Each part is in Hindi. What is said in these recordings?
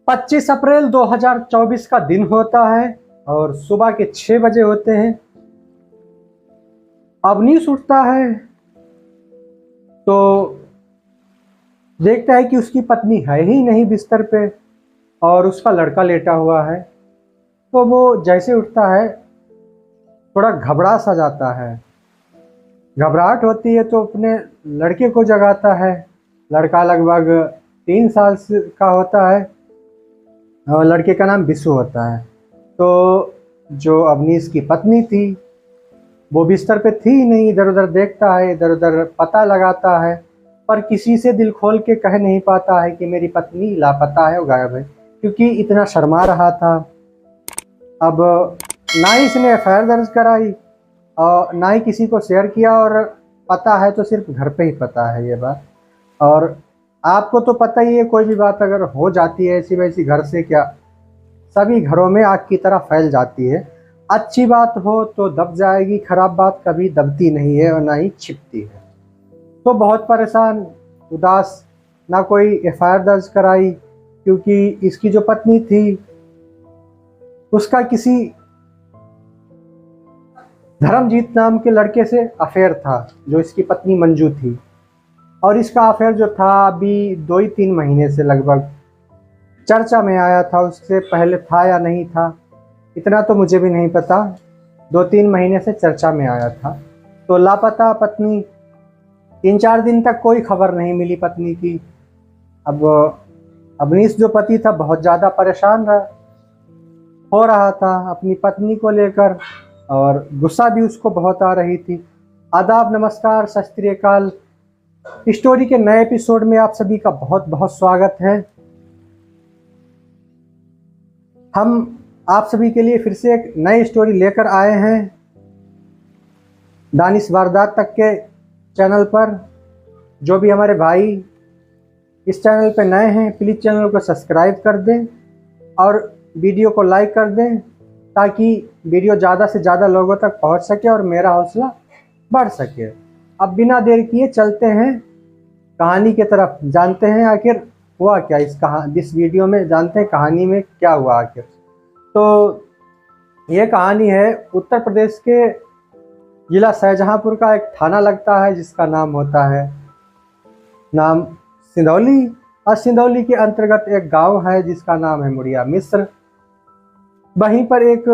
25 अप्रैल 2024 का दिन होता है और सुबह के 6 बजे होते हैं। अवनीश उठता है तो देखता है कि उसकी पत्नी है ही नहीं बिस्तर पे और उसका लड़का लेटा हुआ है। तो वो जैसे उठता है थोड़ा घबरा सा जाता है। घबराहट होती है तो अपने लड़के को जगाता है। लड़का लगभग 3 साल का होता है और लड़के का नाम बिशु होता है। तो जो अवनीश की पत्नी थी वो बिस्तर पे थी ही नहीं, इधर उधर देखता है, इधर उधर पता लगाता है, पर किसी से दिल खोल के कह नहीं पाता है कि मेरी पत्नी लापता है, वो गायब है, क्योंकि इतना शर्मा रहा था। अब ना ही इसने एफआईआर दर्ज कराई और ना ही किसी को शेयर किया, और पता है तो सिर्फ घर पे ही पता है ये बात। और आपको तो पता ही है, कोई भी बात अगर हो जाती है ऐसी वैसी घर से क्या, सभी घरों में आग की तरह फैल जाती है। अच्छी बात हो तो दब जाएगी, खराब बात कभी दबती नहीं है और ना ही छिपती है। तो बहुत परेशान, उदास, ना कोई एफआईआर दर्ज कराई क्योंकि इसकी जो पत्नी थी उसका किसी धर्मजीत नाम के लड़के से अफेयर था, जो इसकी पत्नी मंजू थी। और इसका अफेयर जो था अभी 2 ही 3 महीने से लगभग चर्चा में आया था। उससे पहले था या नहीं था इतना तो मुझे भी नहीं पता, 2-3 महीने से चर्चा में आया था। तो लापता पत्नी, 3-4 दिन तक कोई खबर नहीं मिली पत्नी की। अब अवनीश जो पति था बहुत ज़्यादा परेशान हो रहा था अपनी पत्नी को लेकर, और गुस्सा भी उसको बहुत आ रही थी। आदाब, नमस्कार, सत श्री अकाल। स्टोरी के नए एपिसोड में आप सभी का बहुत बहुत स्वागत है। हम आप सभी के लिए फिर से एक नई स्टोरी लेकर आए हैं दानिश वारदात तक के चैनल पर। जो भी हमारे भाई इस चैनल पर नए हैं प्लीज़ चैनल को सब्सक्राइब कर दें और वीडियो को लाइक कर दें, ताकि वीडियो ज़्यादा से ज़्यादा लोगों तक पहुंच सके और मेरा हौसला बढ़ सके। अब बिना देर किए चलते हैं कहानी की तरफ, जानते हैं आखिर हुआ क्या इस वीडियो में, जानते हैं कहानी में क्या हुआ आखिर। तो ये कहानी है उत्तर प्रदेश के जिला शाहजहांपुर का एक थाना लगता है जिसका नाम होता है सिंदौली। और सिंदौली के अंतर्गत एक गांव है जिसका नाम है मुड़िया मिश्र। वहीं पर एक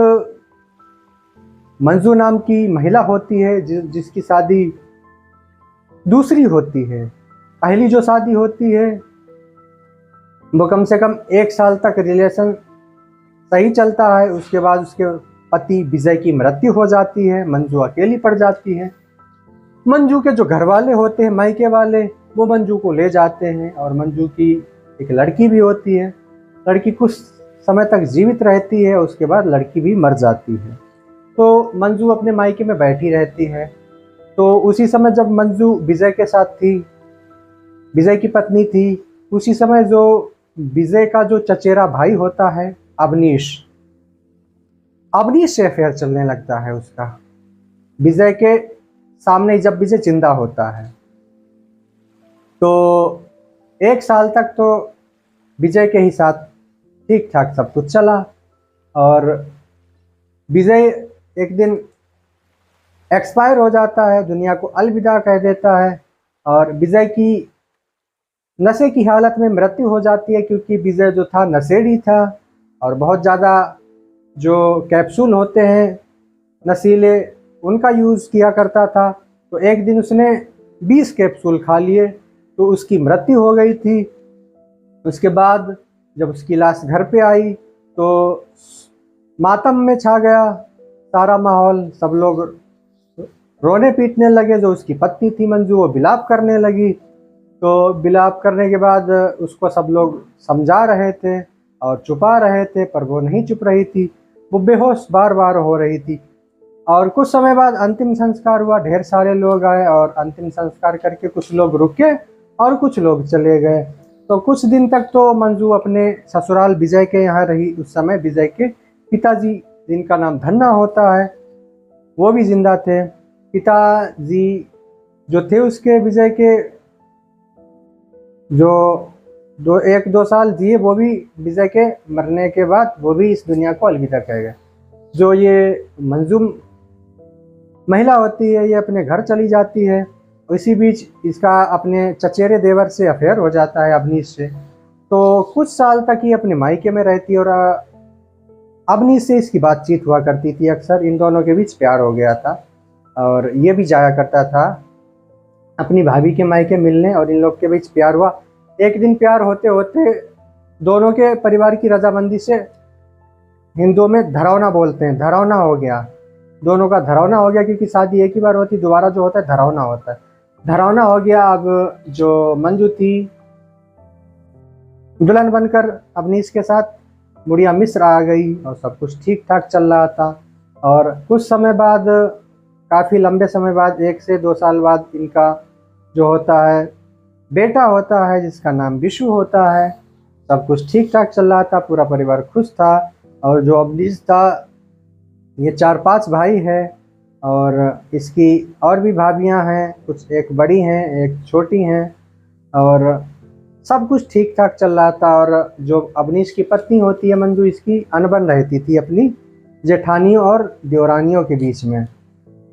मंजू नाम की महिला होती है जिसकी शादी दूसरी होती है। पहली जो शादी होती है वो कम से कम 1 साल तक रिलेशन सही चलता है। उसके बाद उसके पति विजय की मृत्यु हो जाती है, मंजू अकेली पड़ जाती है। मंजू के जो घर वाले होते हैं, मायके वाले, वो मंजू को ले जाते हैं और मंजू की एक लड़की भी होती है। लड़की कुछ समय तक जीवित रहती है, उसके बाद लड़की भी मर जाती है। तो मंजू अपने मायके में बैठी रहती है। तो उसी समय जब मंजू विजय के साथ थी, विजय की पत्नी थी, उसी समय जो विजय का जो चचेरा भाई होता है अवनीश से अफेयर चलने लगता है उसका, विजय के सामने जब विजय जिंदा होता है। तो 1 साल तक तो विजय के ही साथ ठीक ठाक सब कुछ चला, और विजय एक दिन एक्सपायर हो जाता है, दुनिया को अलविदा कह देता है। और विजय की नशे की हालत में मृत्यु हो जाती है, क्योंकि विजय जो था नशेड़ी था और बहुत ज़्यादा जो कैप्सूल होते हैं नशीले उनका यूज़ किया करता था। तो एक दिन उसने 20 कैप्सूल खा लिए तो उसकी मृत्यु हो गई थी। उसके बाद जब उसकी लाश घर पे आई तो मातम में छा गया सारा माहौल। सब लोग रोने पीटने लगे। जो उसकी पत्नी थी मंजू, वो विलाप करने लगी। तो विलाप करने के बाद उसको सब लोग समझा रहे थे और छुपा रहे थे, पर वो नहीं चुप रही थी। वो बेहोश बार बार हो रही थी। और कुछ समय बाद अंतिम संस्कार हुआ। ढेर सारे लोग आए और अंतिम संस्कार करके कुछ लोग रुके और कुछ लोग चले गए। तो कुछ दिन तक तो मंजू अपने ससुराल विजय के यहाँ रही। उस समय विजय के पिताजी, जिनका नाम धन्ना होता है, वो भी जिंदा थे। पिताजी जो थे उसके, विजय के जो एक दो साल जिए, वो भी विजय के मरने के बाद वो भी इस दुनिया को अलविदा कह गए। जो ये मंजूम महिला होती है ये अपने घर चली जाती है। इसी बीच इसका अपने चचेरे देवर से अफेयर हो जाता है, अवनीश से। तो कुछ साल तक ये अपने मायके में रहती और अवनीश से इसकी बातचीत हुआ करती थी अक्सर। इन दोनों के बीच प्यार हो गया था और ये भी जाया करता था अपनी भाभी के मायके मिलने, और इन लोग के बीच प्यार हुआ। एक दिन प्यार होते होते दोनों के परिवार की रजामंदी से, हिंदुओं में धरौना बोलते हैं, धरौना हो गया। दोनों का धरौना हो गया, क्योंकि शादी एक ही बार होती, दोबारा जो होता है धरौना होता है। धरौना हो गया। अब जो मंजू थी दुल्हन बनकर अवनीश के साथ मुड़िया मिश्र आ गई और सब कुछ ठीक ठाक चल रहा था। और कुछ समय बाद, काफ़ी लंबे समय बाद, 1 से 2 साल बाद इनका जो होता है बेटा होता है, जिसका नाम विशु होता है। सब कुछ ठीक ठाक चल रहा था, पूरा परिवार खुश था। और जो अवनीश था, ये 4-5 भाई है और इसकी और भी भाभियां हैं, कुछ एक बड़ी हैं एक छोटी हैं, और सब कुछ ठीक ठाक चल रहा था। और जो अवनीश की पत्नी होती है मंजू, इसकी अनबन रहती थी अपनी जेठानियों और देवरानियों के बीच में,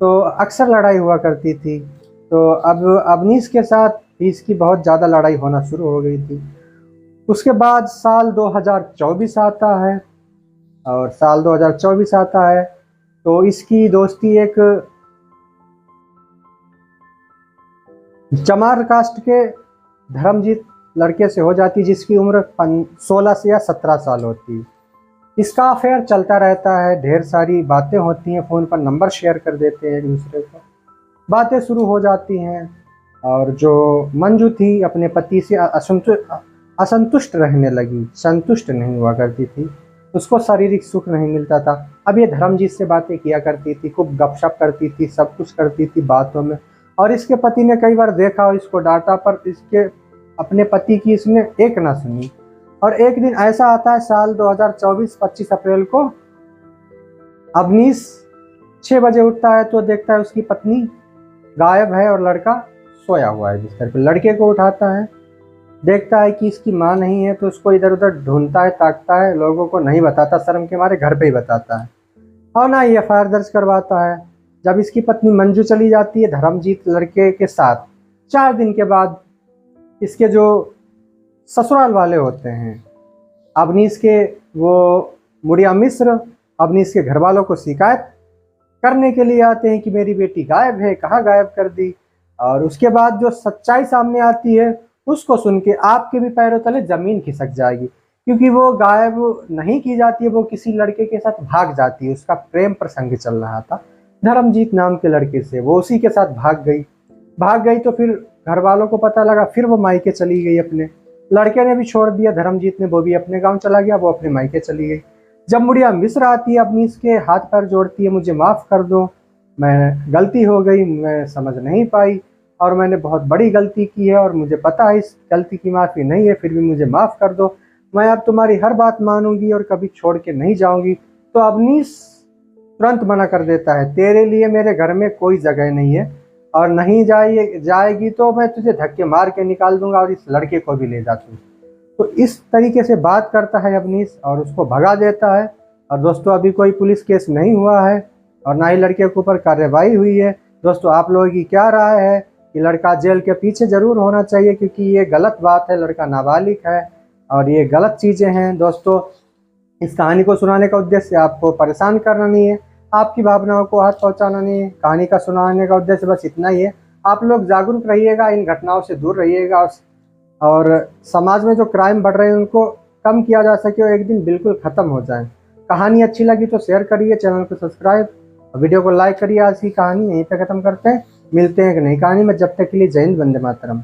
तो अक्सर लड़ाई हुआ करती थी। तो अब अवनीश के साथ इसकी बहुत ज़्यादा लड़ाई होना शुरू हो गई थी। उसके बाद साल 2024 आता है, और साल 2024 आता है तो इसकी दोस्ती एक चमार कास्ट के धर्मजीत लड़के से हो जाती, जिसकी उम्र 16 से या 17 साल होती। इसका अफेयर चलता रहता है, ढेर सारी बातें होती हैं, फ़ोन पर नंबर शेयर कर देते हैं एक दूसरे को, बातें शुरू हो जाती हैं। और जो मंजू थी अपने पति से असंतुष्ट रहने लगी, संतुष्ट नहीं हुआ करती थी, उसको शारीरिक सुख नहीं मिलता था। अब ये धर्मजीत से बातें किया करती थी, खूब गपशप करती थी, सब कुछ करती थी बातों में। और इसके पति ने कई बार देखा और इसको डांटा, पर इसके अपने पति की इसने एक ना सुनी। और एक दिन ऐसा आता है साल 2024 25 अप्रैल को, अवनीश 6 बजे उठता है तो देखता है उसकी पत्नी गायब है और लड़का सोया हुआ है बिस्तर पर। लड़के को उठाता है, देखता है कि इसकी माँ नहीं है, तो उसको इधर उधर ढूंढता है, ताकता है, लोगों को नहीं बताता, शर्म के मारे घर पे ही बताता है, और ना ही एफआईआर दर्ज करवाता है। जब इसकी पत्नी मंजू चली जाती है धर्मजीत लड़के के साथ, 4 दिन के बाद इसके जो ससुराल वाले होते हैं अवनीश के, वो मुड़िया मिश्र अवनीश के घर वालों को शिकायत करने के लिए आते हैं कि मेरी बेटी गायब है, कहाँ गायब कर दी। और उसके बाद जो सच्चाई सामने आती है उसको सुन के आपके भी पैरों तले ज़मीन खिसक जाएगी, क्योंकि वो गायब नहीं की जाती है, वो किसी लड़के के साथ भाग जाती है। उसका प्रेम प्रसंग चल रहा था धर्मजीत नाम के लड़के से, वो उसी के साथ भाग गई। तो फिर घर वालों को पता लगा, फिर वो मायके चली गई अपने। लड़के ने भी छोड़ दिया, धर्मजीत ने, वो भी अपने गांव चला गया, वो अपने मायके चली गई। जब मुड़िया मिश्र आती है अपनी इसके हाथ पैर जोड़ती है, मुझे माफ़ कर दो, मैं गलती हो गई, मैं समझ नहीं पाई और मैंने बहुत बड़ी गलती की है और मुझे पता है इस गलती की माफ़ी नहीं है, फिर भी मुझे माफ़ कर दो, मैं अब तुम्हारी हर बात मानूंगी और कभी छोड़ के नहीं जाऊंगी। तो अवनीश तुरंत मना कर देता है, तेरे लिए मेरे घर में कोई जगह नहीं है, और नहीं जाएगी तो मैं तुझे धक्के मार के निकाल दूंगा और इस लड़के को भी ले जा तू। तो इस तरीके से बात करता है अवनीश और उसको भगा देता है। और दोस्तों अभी कोई पुलिस केस नहीं हुआ है और ना ही लड़के के ऊपर कार्रवाई हुई है। दोस्तों आप लोगों की क्या राय है कि लड़का जेल के पीछे ज़रूर होना चाहिए, क्योंकि ये गलत बात है, लड़का नाबालिग है और ये गलत चीज़ें हैं। दोस्तों इस कहानी को सुनाने का उद्देश्य आपको परेशान करना नहीं है, आपकी भावनाओं को हाथ पहुंचाना नहीं है। कहानी का सुनाने का उद्देश्य बस इतना ही है। आप लोग जागरूक रहिएगा, इन घटनाओं से दूर रहिएगा और समाज में जो क्राइम बढ़ रहे हैं उनको कम किया जा सके और एक दिन बिल्कुल ख़त्म हो जाए। कहानी अच्छी लगी तो शेयर करिए, चैनल को सब्सक्राइब और वीडियो को लाइक करिए। आज की कहानी यहीं पे ख़त्म करते हैं, मिलते हैं एक नई कहानी में। जब तक के लिए जय हिंद, वंदे मातरम।